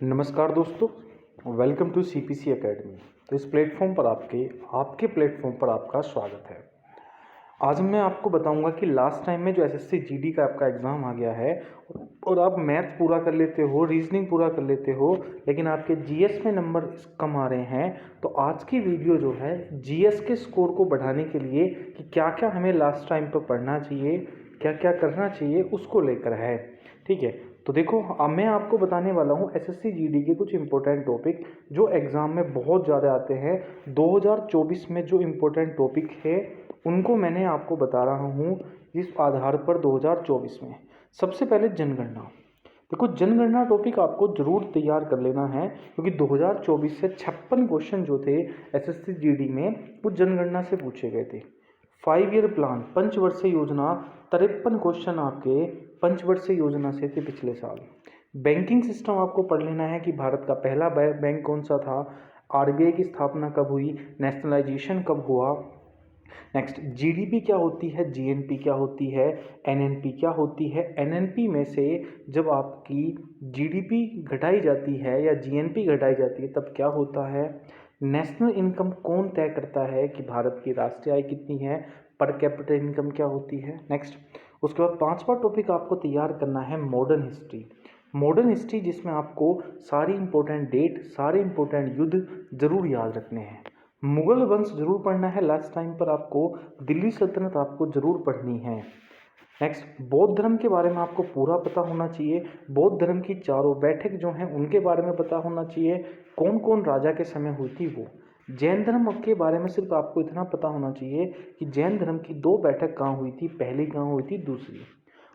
नमस्कार दोस्तों, welcome to CPC academy. तो इस प्लेटफॉर्म पर आपके प्लेटफॉर्म पर आपका स्वागत है। आज मैं आपको बताऊंगा कि लास्ट टाइम में जो एसएससी जीडी का आपका एग्ज़ाम आ गया है और आप मैथ पूरा कर लेते हो, रीजनिंग पूरा कर लेते हो, लेकिन आपके जीएस में नंबर कम आ रहे हैं। तो आज की वीडियो जो है जीएस के स्कोर को बढ़ाने के लिए कि क्या क्या हमें लास्ट टाइम पर पढ़ना चाहिए, क्या क्या करना चाहिए, उसको लेकर है। ठीक है, तो देखो अब मैं आपको बताने वाला हूँ एसएससी जीडी के कुछ इंपॉर्टेंट टॉपिक जो एग्ज़ाम में बहुत ज़्यादा आते हैं। 2024 में जो इंपॉर्टेंट टॉपिक है उनको मैंने आपको बता रहा हूँ इस आधार पर। 2024 में सबसे पहले जनगणना। देखो जनगणना टॉपिक आपको जरूर तैयार कर लेना है, क्योंकि 2024 से 56 क्वेश्चन जो थे एसएससी जीडी में वो जनगणना से पूछे गए थे। 5 ईयर प्लान, पंचवर्षीय योजना, 53 क्वेश्चन आपके पंचवर्षीय योजना से थे पिछले साल। बैंकिंग सिस्टम आपको पढ़ लेना है कि भारत का पहला बैंक कौन सा था, आरबीआई की स्थापना कब हुई, नेशनलाइजेशन कब हुआ। नेक्स्ट, जीडीपी क्या होती है, जीएनपी क्या होती है, एनएनपी क्या होती है। एनएनपी में से जब आपकी जीडीपी घटाई जाती है या जीएनपी घटाई जाती है तब क्या होता है। नेशनल इनकम कौन तय करता है कि भारत की राष्ट्रीय आय कितनी है, पर कैपिटल इनकम क्या होती है। नेक्स्ट, उसके बाद पांचवा टॉपिक आपको तैयार करना है मॉडर्न हिस्ट्री। मॉडर्न हिस्ट्री जिसमें आपको सारी इंपॉर्टेंट डेट, सारे इंपॉर्टेंट युद्ध जरूर याद रखने हैं। मुगल वंश जरूर पढ़ना है, लास्ट टाइम पर आपको दिल्ली सल्तनत आपको जरूर पढ़नी है। नेक्स्ट, बौद्ध धर्म के बारे में आपको पूरा पता होना चाहिए। बौद्ध धर्म की चारों बैठक जो हैं उनके बारे में पता होना चाहिए, कौन कौन राजा के समय हुई थी वो। जैन धर्म के बारे में सिर्फ आपको इतना पता होना चाहिए कि जैन धर्म की 2 बैठक कहाँ हुई थी, पहली कहाँ हुई थी, दूसरी।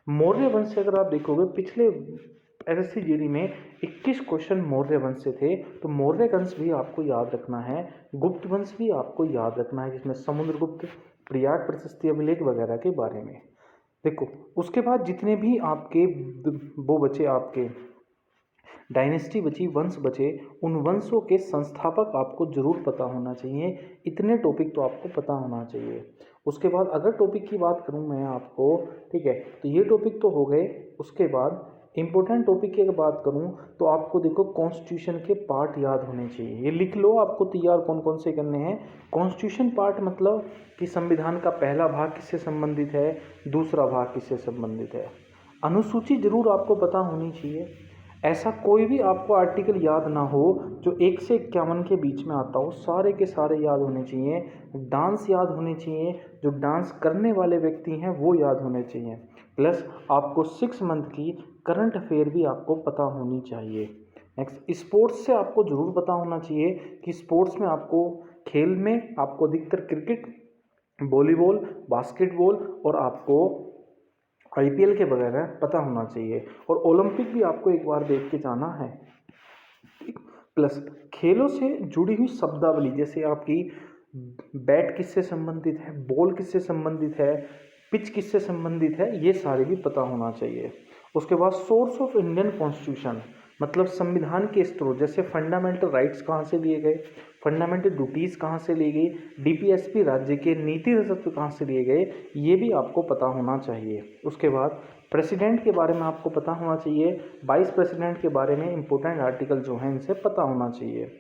मौर्य वंश से अगर आप देखोगे पिछले एसएससी जीडी में 21 क्वेश्चन मौर्य वंश से थे, तो मौर्य वंश भी आपको याद रखना है। गुप्त वंश भी आपको याद रखना है, जिसमें समुद्रगुप्त, प्रयाग प्रशस्ति अभिलेख वगैरह के बारे में। देखो उसके बाद जितने भी आपके वो बचे, आपके डायनेस्टी बची, वंश बचे, उन वंशों के संस्थापक आपको जरूर पता होना चाहिए। इतने टॉपिक तो आपको पता होना चाहिए। उसके बाद अगर टॉपिक की बात करूं मैं आपको, ठीक है, तो ये टॉपिक तो हो गए। उसके बाद इंपॉर्टेंट टॉपिक की अगर बात करूं तो आपको देखो कॉन्स्टिट्यूशन के पार्ट याद होने चाहिए। ये लिख लो आपको तैयार कौन कौन से करने हैं। कॉन्स्टिट्यूशन पार्ट मतलब कि संविधान का पहला भाग किससे संबंधित है, दूसरा भाग किससे संबंधित है। अनुसूची जरूर आपको पता होनी चाहिए। ऐसा कोई भी आपको आर्टिकल याद ना हो जो 1 से 51 के बीच में आता हो, सारे के सारे याद होने चाहिए। डांस याद होने चाहिए, जो डांस करने वाले व्यक्ति हैं वो याद होने चाहिए। प्लस आपको 6 मंथ की करंट अफेयर भी आपको पता होनी चाहिए। नेक्स्ट, स्पोर्ट्स से आपको ज़रूर पता होना चाहिए कि स्पोर्ट्स में आपको खेल में आपको अधिकतर क्रिकेट, वॉलीबॉल, बास्केटबॉल और आपको आईपीएल के वगैरह पता होना चाहिए। और ओलंपिक भी आपको एक बार देख के जाना है। प्लस खेलों से जुड़ी हुई शब्दावली, जैसे आपकी बैट किससे संबंधित है, बॉल किससे संबंधित है, पिच किससे संबंधित है, ये सारे भी पता होना चाहिए। उसके बाद सोर्स ऑफ इंडियन कॉन्स्टिट्यूशन मतलब संविधान के स्रोत, जैसे फंडामेंटल राइट्स कहाँ से लिए गए, फंडामेंटल ड्यूटीज़ कहाँ से ली गई, डीपीएसपी राज्य के नीति तत्व कहाँ से लिए गए, ये भी आपको पता होना चाहिए। उसके बाद प्रेसिडेंट के बारे में आपको पता होना चाहिए। वाइस प्रेसिडेंट के बारे में इंपॉर्टेंट आर्टिकल जो हैं इनसे पता होना चाहिए।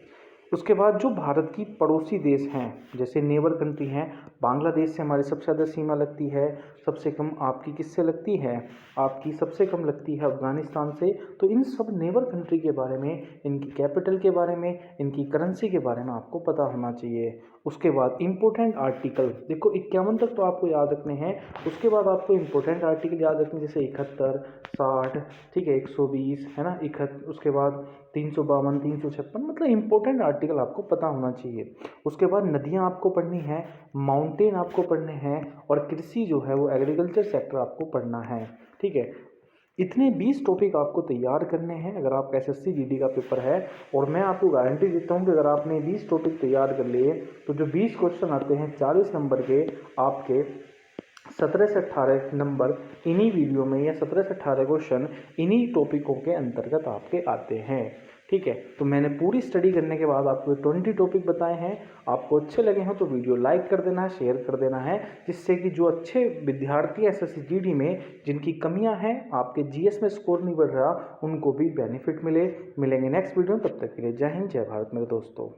उसके बाद जो भारत की पड़ोसी देश हैं, जैसे नेबर कंट्री हैं, बांग्लादेश से हमारी सबसे ज़्यादा सीमा लगती है, सबसे कम आपकी किससे लगती है, आपकी सबसे कम लगती है अफगानिस्तान से। तो इन सब नेबर कंट्री के बारे में, इनकी कैपिटल के बारे में, इनकी करेंसी के बारे में आपको पता होना चाहिए। उसके बाद इंपॉर्टेंट आर्टिकल, देखो 51 तक तो आपको याद रखने हैं। उसके बाद आपको इंपॉर्टेंट आर्टिकल याद रखने, जैसे 71, 60, ठीक है, 120 है ना, 71, उसके बाद 352, 356, मतलब इंपॉर्टेंट आर्टिकल आपको पता होना चाहिए। उसके बाद नदियाँ आपको पढ़नी है, माउंटेन आपको पढ़ने हैं, और कृषि जो है वो एग्रीकल्चर सेक्टर आपको पढ़ना है। ठीक है, इतने 20 टॉपिक आपको तैयार करने हैं अगर आप एसएससी जीडी का पेपर है। और मैं आपको गारंटी देता हूँ कि अगर आपने 20 टॉपिक तैयार कर लिए तो जो 20 क्वेश्चन आते हैं 40 नंबर के, आपके 17 से 18 नंबर इन्हीं वीडियो में, या 17 से 18 क्वेश्चन इन्हीं टॉपिकों के अंतर्गत आपके आते हैं। ठीक है। तो मैंने पूरी स्टडी करने के बाद आपको 20 टॉपिक बताए हैं। आपको अच्छे लगे हो तो वीडियो लाइक कर देना है, शेयर कर देना है, जिससे कि जो अच्छे विद्यार्थी एसएससी जीडी में जिनकी कमियां हैं, आपके जीएस में स्कोर नहीं बढ़ रहा, उनको भी बेनिफिट मिलेंगे नेक्स्ट वीडियो में। तब तक के लिए जय हिंद, जय भारत मेरे दोस्तों।